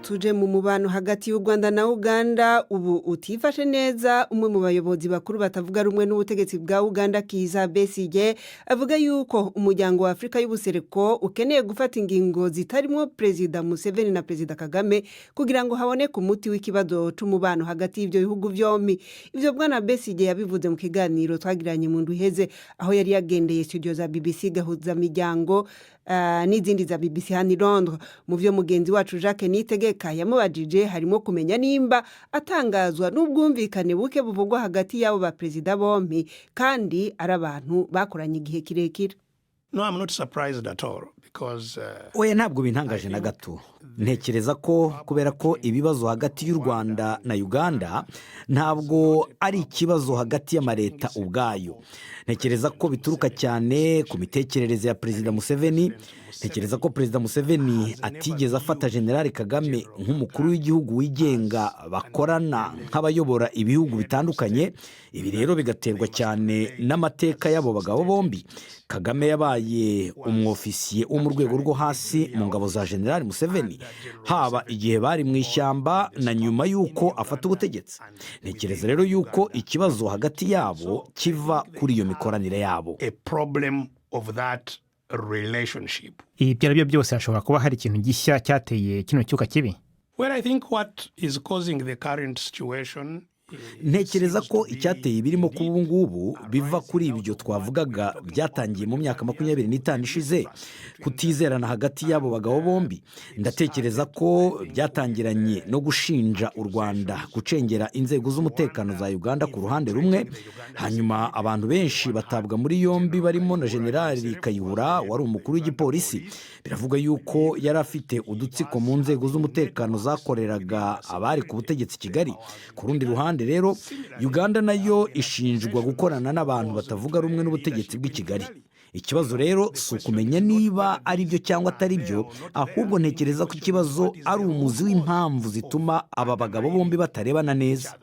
tuje mu mubano hagati y'u Rwanda na Uganda ubu utifashe neza. Umwe mu bayobozi bakuru batavuga rumwe n'ubutegetsi bwa Uganda Kizza Besigye avuga yuko umuryango wa Afrika y'ubuseruko ukeneye gufata ingingo zitarimo Perezida Museveni na Perezida Kagame kugira ngo haboneke umuti w'ikibazo c'umubano hagati y'ivyo bihugu vyombi. Ivyo bwana Besigye yabivuze mu kiganiro twagiranye mu ndwi iheze aho yari yagendeye studio za BBC gahuza miryango n'izindi za BBC hano i Londres. Mu vyo mugenzi wacu Jacques Nitegeka yamubajije harimo kumenya nimba atangazwa n'ubwumvikane buke buvugwa hagati y'abo ba perezida bombi kandi ari abantu bakoranye igihe kirekire. No, I'm not surprised at all because oya ntabwo bintangaje na gato. Ntekereza ko kubera ko ibibazo hagati y'u Rwanda na Uganda ntabwo ari ikibazo hagati y'amareta ubwayo. Ntekereza ko bituruka cyane ku mitekerereze ya Perezida Museveni. Ntekereza ko Perezida Museveni atigeze afata General Kagame nk'umukuru w'igihugu wigenga bakorana nk'abayobora ibihugu bitandukanye. Ibi rero bigaterwa cyane n'amateka y'abo bagabo bombi. Kagame yabaye umwofisiye wo mu rwego rwo hasi mu ngabo za General Museveni, haba igihe bari mu ishyamba na nyuma y'uko afata ubutegetsi. Ntekereza rero y'uko ikibazo hagati yabo kiva kuri iyo mikoranire yabo. a problem of that relationship. Ibyo aribyo byose hashobora kuba hari ikintu gishya cyateye kino cyuka kibi. Well, I think what is causing the current situation Ntekereza ko icyateye ibirimo kuba ubu ngubu biva kuri ibyo twavugaga byatangiye mu myaka 25 ishize, kutizerana hagati y'abo bagabo bombi. Ndatekereza ko byatangiranye no gushinja u Rwanda gucengera inzego z'umutekano za Uganda ku ruhande rumwe, hanyuma abantu benshi batabwa muri yombi barimo na General Kayihura wari umukuru w'igipolisi. Biravuga yuko yari afite udutsiko mu nzego z'umutekano zakoreraga abari ku butegetsi Kigali. Ku rundi ruhande rero Uganda nayo ishinjwa gukorana n'abantu batavuga rumwe n'ubutegetsi bw'i Kigali. Ikibazo rero si ukumenya niba ari byo cyangwa atari byo, ahubwo ntekereza ko ikibazo ari umuzi w'impamvu zituma aba bagabo bombi batarebana neza.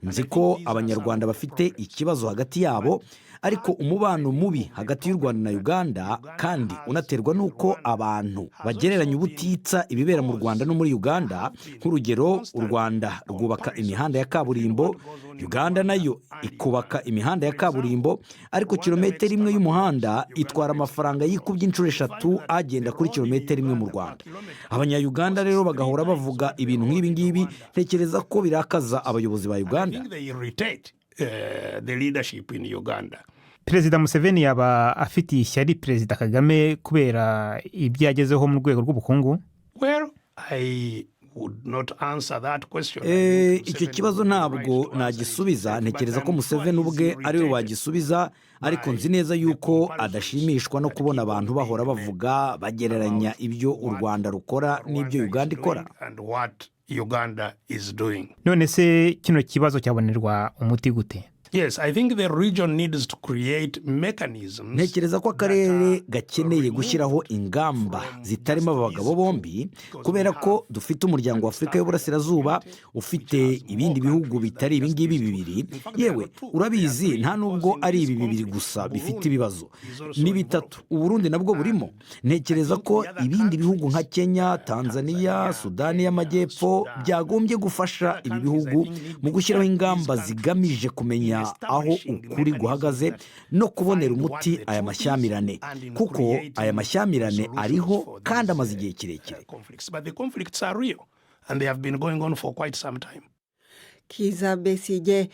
Nzi ko abanyarwanda bafite ikibazo hagati yabo, ariko umubano mubi hagati y'u Rwanda na Uganda kandi unaterwa nuko abantu bagereranya ubutitsa ibibera mu Rwanda no muri Uganda. Nk'urugero, u Rwanda rwubaka imihanda ya kaburimbo, Uganda nayo ikubaka imihanda ya kaburimbo, ariko kilometero imwe y'umuhanda itwara amafaranga yikubye inshuro 3 agenda kuri kilometero imwe mu Rwanda. Abanya-Uganda rero bagahora bavuga ibintu nk'ibi ngibi. Ntekereza ko birakaza abayobozi ba Uganda. the leadership in Uganda. Perezida Museveni yaba afitiye ishyari Perezida Kagame kubera ibyo yagezeho mu rwego rw'ubukungu? Well, I would not answer that question. Icyo kibazo ntabwo nagisubiza. Ntekereza ko Museveni ubwe ari we wagisubiza, ariko nzi neza yuko adashimishwa no kubona abantu bahora bavuga bagereranya ibyo u Rwanda rukora n'ibyo Uganda ikora. And what Uganda is doing. None se kino kibazo cyabonerwa umuti gute? Yes, I think the region needs to create mechanisms. Ntekereza ko akarere gakeneye gushyiraho ingamba zitarimo abagabo bombi, kubera ko dufite umuryango wa Afrika y'uburasirazuba ufite ibindi bihugu bitari ibingibi bibiri. Yewe urabizi nta nubwo ari ibi bibiri gusa bifite ibibazo, ni bitatu. Uburundi nabwo burimo. Ntekereza ko ibindi bihugu nka Kenya, Tanzania, Sudani y'Amajyepfo byagombye gufasha ibi bihugu mu gushyiraho ingamba zigamije kumenya aho ukuri guhagaze no kubonera umuti aya mashyamirane, kuko aya mashyamirane ariho kandi amaze igihe kirekire. But the conflicts are real and they have been going on for quite some time. Kizza Besigye.